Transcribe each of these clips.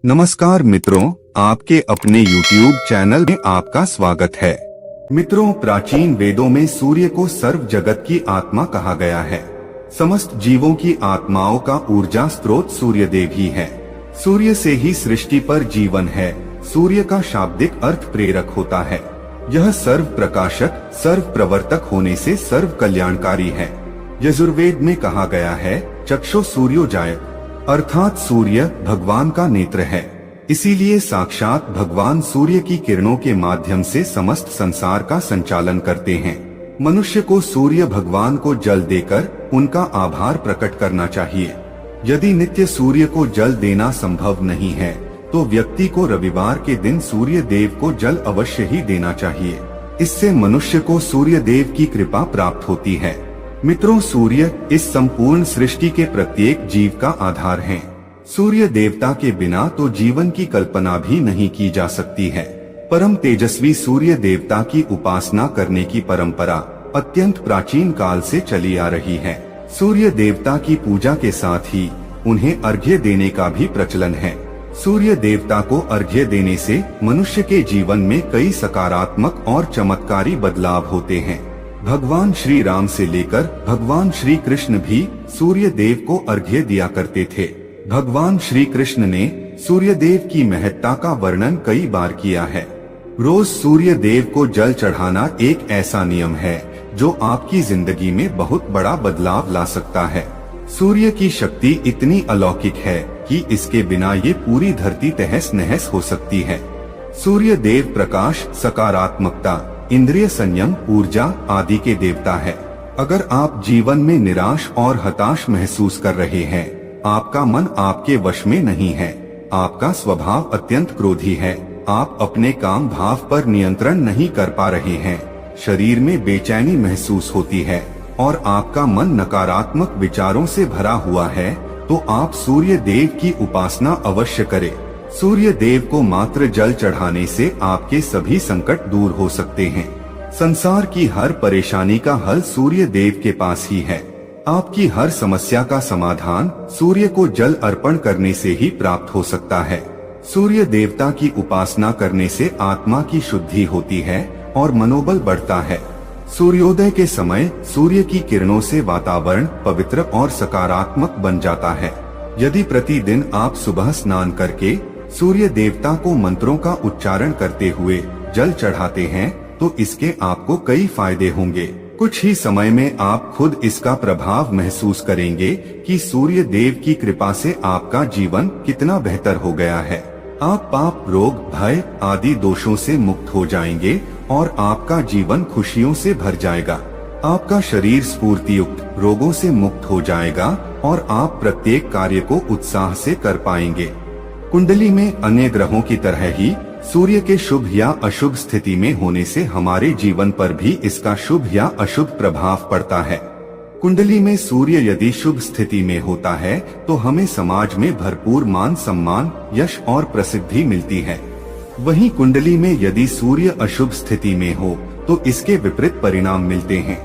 नमस्कार मित्रों, आपके अपने YouTube चैनल में आपका स्वागत है। मित्रों, प्राचीन वेदों में सूर्य को सर्व जगत की आत्मा कहा गया है। समस्त जीवों की आत्माओं का ऊर्जा स्रोत सूर्य देव ही है। सूर्य से ही सृष्टि पर जीवन है। सूर्य का शाब्दिक अर्थ प्रेरक होता है। यह सर्व प्रकाशक, सर्व प्रवर्तक होने से सर्व कल्याणकारी है। यजुर्वेद में कहा गया है, चक्षु सूर्योजायत, अर्थात सूर्य भगवान का नेत्र है। इसीलिए साक्षात भगवान सूर्य की किरणों के माध्यम से समस्त संसार का संचालन करते हैं। मनुष्य को सूर्य भगवान को जल देकर उनका आभार प्रकट करना चाहिए। यदि नित्य सूर्य को जल देना संभव नहीं है तो व्यक्ति को रविवार के दिन सूर्य देव को जल अवश्य ही देना चाहिए। इससे मनुष्य को सूर्य देव की कृपा प्राप्त होती है। मित्रों, सूर्य इस संपूर्ण सृष्टि के प्रत्येक जीव का आधार है। सूर्य देवता के बिना तो जीवन की कल्पना भी नहीं की जा सकती है। परम तेजस्वी सूर्य देवता की उपासना करने की परंपरा अत्यंत प्राचीन काल से चली आ रही है। सूर्य देवता की पूजा के साथ ही उन्हें अर्घ्य देने का भी प्रचलन है। सूर्य देवता को अर्घ्य देने से मनुष्य के जीवन में कई सकारात्मक और चमत्कारी बदलाव होते हैं। भगवान श्री राम से लेकर भगवान श्री कृष्ण भी सूर्य देव को अर्घ्य दिया करते थे। भगवान श्री कृष्ण ने सूर्य देव की महत्ता का वर्णन कई बार किया है। रोज सूर्य देव को जल चढ़ाना एक ऐसा नियम है जो आपकी जिंदगी में बहुत बड़ा बदलाव ला सकता है। सूर्य की शक्ति इतनी अलौकिक है कि इसके बिना ये पूरी धरती तहस नहस हो सकती है। सूर्य देव प्रकाश, सकारात्मकता, इंद्रिय संयम, ऊर्जा आदि के देवता है। अगर आप जीवन में निराश और हताश महसूस कर रहे हैं, आपका मन आपके वश में नहीं है, आपका स्वभाव अत्यंत क्रोधी है, आप अपने काम भाव पर नियंत्रण नहीं कर पा रहे हैं, शरीर में बेचैनी महसूस होती है और आपका मन नकारात्मक विचारों से भरा हुआ है, तो आप सूर्य देव की उपासना अवश्य करें। सूर्य देव को मात्र जल चढ़ाने से आपके सभी संकट दूर हो सकते हैं। संसार की हर परेशानी का हल सूर्य देव के पास ही है। आपकी हर समस्या का समाधान सूर्य को जल अर्पण करने से ही प्राप्त हो सकता है। सूर्य देवता की उपासना करने से आत्मा की शुद्धि होती है और मनोबल बढ़ता है। सूर्योदय के समय सूर्य की किरणों से वातावरण पवित्र और सकारात्मक बन जाता है। यदि प्रतिदिन आप सुबह स्नान करके सूर्य देवता को मंत्रों का उच्चारण करते हुए जल चढ़ाते हैं तो इसके आपको कई फायदे होंगे। कुछ ही समय में आप खुद इसका प्रभाव महसूस करेंगे कि सूर्य देव की कृपा से आपका जीवन कितना बेहतर हो गया है। आप पाप, रोग, भय आदि दोषों से मुक्त हो जाएंगे और आपका जीवन खुशियों से भर जाएगा। आपका शरीर स्फूर्ति युक्त, रोगों से मुक्त हो जाएगा और आप प्रत्येक कार्य को उत्साह से कर पाएंगे। कुंडली में अन्य ग्रहों की तरह ही सूर्य के शुभ या अशुभ स्थिति में होने से हमारे जीवन पर भी इसका शुभ या अशुभ प्रभाव पड़ता है। कुंडली में सूर्य यदि शुभ स्थिति में होता है तो हमें समाज में भरपूर मान सम्मान, यश और प्रसिद्धि मिलती है। वहीं कुंडली में यदि सूर्य अशुभ स्थिति में हो तो इसके विपरीत परिणाम मिलते हैं।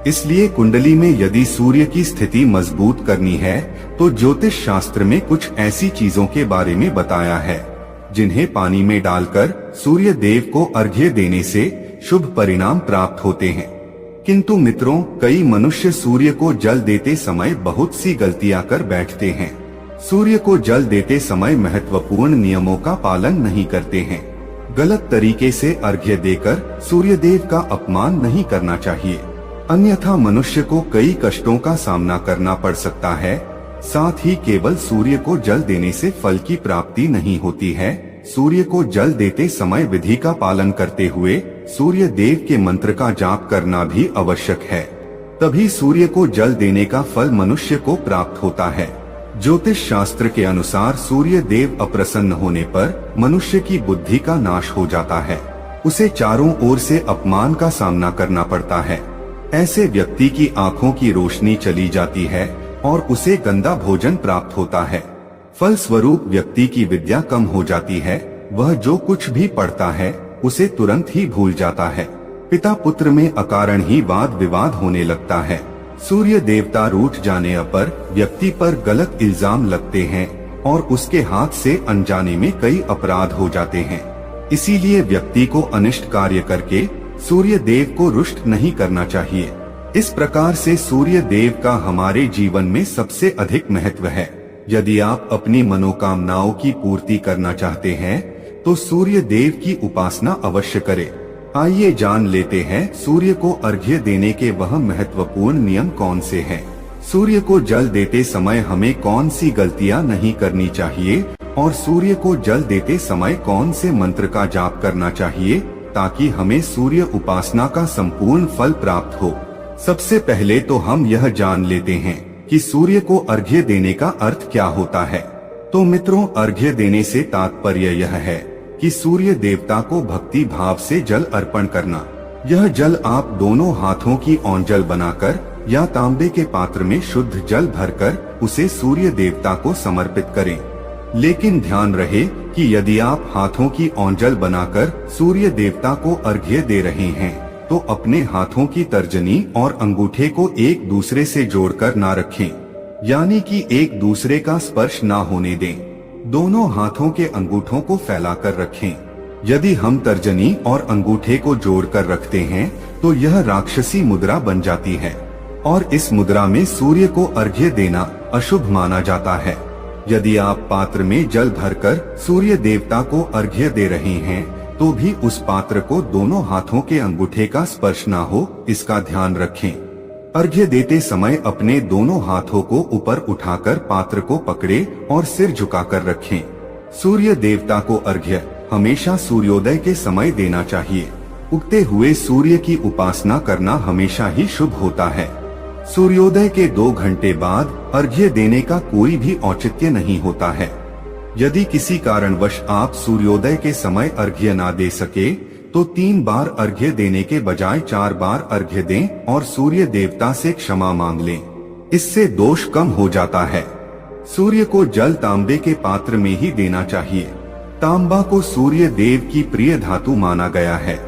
इसलिए कुंडली में यदि सूर्य की स्थिति मजबूत करनी है तो ज्योतिष शास्त्र में कुछ ऐसी चीजों के बारे में बताया है जिन्हें पानी में डालकर सूर्य देव को अर्घ्य देने से शुभ परिणाम प्राप्त होते हैं। किंतु मित्रों, कई मनुष्य सूर्य को जल देते समय बहुत सी गलतियां कर बैठते हैं। सूर्य को जल देते समय महत्वपूर्ण नियमों का पालन नहीं करते हैं। गलत तरीके से अर्घ्य देकर सूर्य देव का अपमान नहीं करना चाहिए, अन्यथा मनुष्य को कई कष्टों का सामना करना पड़ सकता है। साथ ही केवल सूर्य को जल देने से फल की प्राप्ति नहीं होती है। सूर्य को जल देते समय विधि का पालन करते हुए सूर्य देव के मंत्र का जाप करना भी आवश्यक है। तभी सूर्य को जल देने का फल मनुष्य को प्राप्त होता है। ज्योतिष शास्त्र के अनुसार सूर्य देव अप्रसन्न होने पर मनुष्य की बुद्धि का नाश हो जाता है। उसे चारों ओर से अपमान का सामना करना पड़ता है। ऐसे व्यक्ति की आंखों की रोशनी चली जाती है और उसे गंदा भोजन प्राप्त होता है। फल स्वरूप व्यक्ति की विद्या कम हो जाती है। वह जो कुछ भी पढ़ता है उसे तुरंत ही भूल जाता है। पिता पुत्र में अकारण ही वाद विवाद होने लगता है। सूर्य देवता रूठ जाने पर व्यक्ति पर गलत इल्जाम लगते हैं। और उसके हाथ से अनजाने में कई अपराध हो जाते हैं। इसीलिए व्यक्ति को अनिष्ट कार्य करके सूर्य देव को रुष्ट नहीं करना चाहिए। इस प्रकार से सूर्य देव का हमारे जीवन में सबसे अधिक महत्व है। यदि आप अपनी मनोकामनाओं की पूर्ति करना चाहते हैं तो सूर्य देव की उपासना अवश्य करें। आइए जान लेते हैं सूर्य को अर्घ्य देने के वह महत्वपूर्ण नियम कौन से हैं। सूर्य को जल देते समय हमें कौन सी गलतियां नहीं करनी चाहिए और सूर्य को जल देते समय कौन से मंत्र का जाप करना चाहिए ताकि हमें सूर्य उपासना का संपूर्ण फल प्राप्त हो। सबसे पहले तो हम यह जान लेते हैं कि सूर्य को अर्घ्य देने का अर्थ क्या होता है। तो मित्रों, अर्घ्य देने से तात्पर्य यह है कि सूर्य देवता को भक्ति भाव से जल अर्पण करना। यह जल आप दोनों हाथों की ओंजल बनाकर या तांबे के पात्र में शुद्ध जल भरकर उसे सूर्य देवता को समर्पित करें। लेकिन ध्यान रहे कि यदि आप हाथों की ओंजल बनाकर सूर्य देवता को अर्घ्य दे रहे हैं तो अपने हाथों की तर्जनी और अंगूठे को एक दूसरे से जोड़कर ना रखें, यानी कि एक दूसरे का स्पर्श ना होने दें। दोनों हाथों के अंगूठों को फैलाकर रखें। यदि हम तर्जनी और अंगूठे को जोड़कर रखते हैं तो यह राक्षसी मुद्रा बन जाती है और इस मुद्रा में सूर्य को अर्घ्य देना अशुभ माना जाता है। यदि आप पात्र में जल भरकर सूर्य देवता को अर्घ्य दे रहे हैं तो भी उस पात्र को दोनों हाथों के अंगूठे का स्पर्श ना हो, इसका ध्यान रखें। अर्घ्य देते समय अपने दोनों हाथों को ऊपर उठाकर पात्र को पकड़े और सिर झुकाकर रखें। सूर्य देवता को अर्घ्य हमेशा सूर्योदय के समय देना चाहिए। उगते हुए सूर्य की उपासना करना हमेशा ही शुभ होता है। सूर्योदय के 2 घंटे बाद अर्घ्य देने का कोई भी औचित्य नहीं होता है। यदि किसी कारणवश आप सूर्योदय के समय अर्घ्य ना दे सके तो 3 बार अर्घ्य देने के बजाय 4 बार अर्घ्य दें और सूर्य देवता से क्षमा मांग लें। इससे दोष कम हो जाता है। सूर्य को जल तांबे के पात्र में ही देना चाहिए। तांबा को सूर्य देव की प्रिय धातु माना गया है।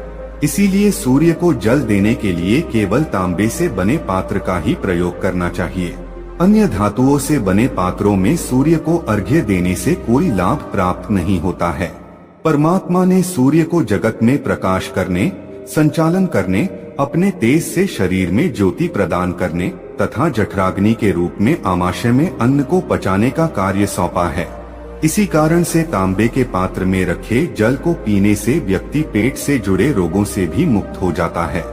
इसीलिए सूर्य को जल देने के लिए केवल तांबे से बने पात्र का ही प्रयोग करना चाहिए। अन्य धातुओं से बने पात्रों में सूर्य को अर्घ्य देने से कोई लाभ प्राप्त नहीं होता है। परमात्मा ने सूर्य को जगत में प्रकाश करने, संचालन करने, अपने तेज से शरीर में ज्योति प्रदान करने तथा जठराग्नि के रूप में आमाशय में अन्न को पचाने का कार्य सौंपा है। इसी कारण से तांबे के पात्र में रखे जल को पीने से व्यक्ति पेट से जुड़े रोगों से भी मुक्त हो जाता है।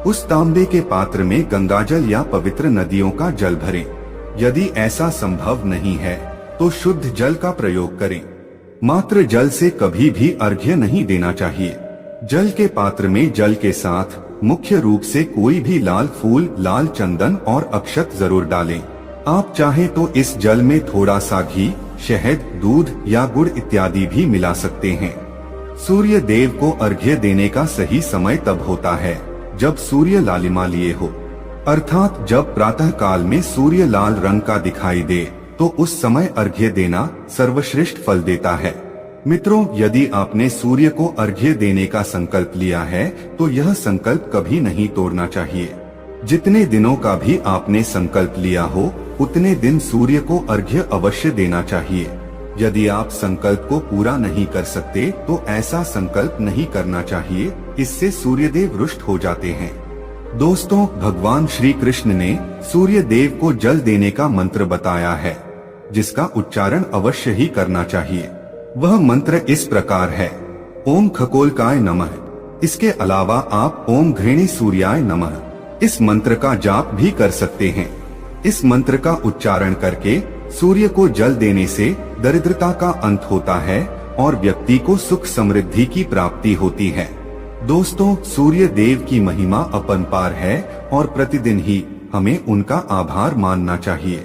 उस तांबे के पात्र में गंगाजल या पवित्र नदियों का जल भरें। यदि ऐसा संभव नहीं है तो शुद्ध जल का प्रयोग करें। मात्र जल से कभी भी अर्घ्य नहीं देना चाहिए। जल के पात्र में जल के साथ मुख्य रूप से कोई भी लाल फूल, लाल चंदन और अक्षत जरूर डालें। आप चाहें तो इस जल में थोड़ा सा घी, शहद, दूध या गुड़ इत्यादि भी मिला सकते हैं। सूर्य देव को अर्घ्य देने का सही समय तब होता है जब सूर्य लालिमा लिए हो, अर्थात जब प्रातः काल में सूर्य लाल रंग का दिखाई दे तो उस समय अर्घ्य देना सर्वश्रेष्ठ फल देता है। मित्रों, यदि आपने सूर्य को अर्घ्य देने का संकल्प लिया है तो यह संकल्प कभी नहीं तोड़ना चाहिए। जितने दिनों का भी आपने संकल्प लिया हो उतने दिन सूर्य को अर्घ्य अवश्य देना चाहिए। यदि आप संकल्प को पूरा नहीं कर सकते तो ऐसा संकल्प नहीं करना चाहिए, इससे सूर्यदेव रुष्ट हो जाते हैं। दोस्तों, भगवान श्री कृष्ण ने सूर्य देव को जल देने का मंत्र बताया है जिसका उच्चारण अवश्य ही करना चाहिए। वह मंत्र इस प्रकार है: ओम खगोलकाय नमः। इसके अलावा आप ओम घृणी सूर्याय नमः इस मंत्र का जाप भी कर सकते हैं। इस मंत्र का उच्चारण करके सूर्य को जल देने से दरिद्रता का अंत होता है और व्यक्ति को सुख समृद्धि की प्राप्ति होती है। दोस्तों, सूर्य देव की महिमा अपरंपार है और प्रतिदिन ही हमें उनका आभार मानना चाहिए।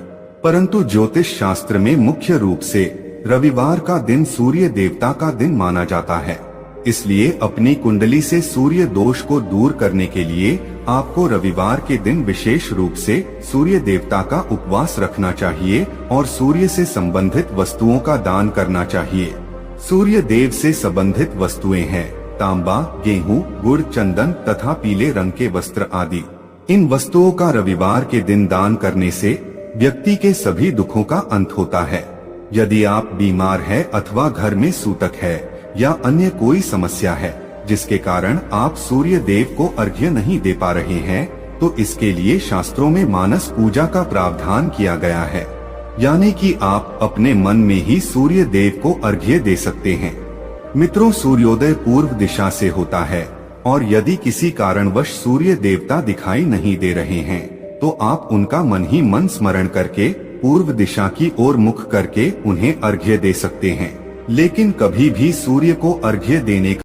परंतु ज्योतिष शास्त्र में मुख्य रूप से रविवार का दिन सूर्य देवता का दिन माना जाता है। इसलिए अपनी कुंडली से सूर्य दोष को दूर करने के लिए आपको रविवार के दिन विशेष रूप से सूर्य देवता का उपवास रखना चाहिए और सूर्य से संबंधित वस्तुओं का दान करना चाहिए। सूर्य देव से संबंधित वस्तुएं हैं तांबा, गेहूं, गुड़, चंदन तथा पीले रंग के वस्त्र आदि। इन वस्तुओं का रविवार के दिन दान करने से व्यक्ति के सभी दुखों का अंत होता है। यदि आप बीमार है अथवा घर में सूतक है या अन्य कोई समस्या है जिसके कारण आप सूर्य देव को अर्घ्य नहीं दे पा रहे हैं, तो इसके लिए शास्त्रों में मानस पूजा का प्रावधान किया गया है, यानी कि आप अपने मन में ही सूर्य देव को अर्घ्य दे सकते हैं। मित्रों, सूर्योदय पूर्व दिशा से होता है और यदि किसी कारणवश सूर्य देवता दिखाई नहीं दे रहे हैं तो आप उनका मन ही मन स्मरण करके पूर्व दिशा की ओर मुख करके उन्हें अर्घ्य दे सकते हैं। लेकिन कभी भी सूर्य को अर्घ्य देने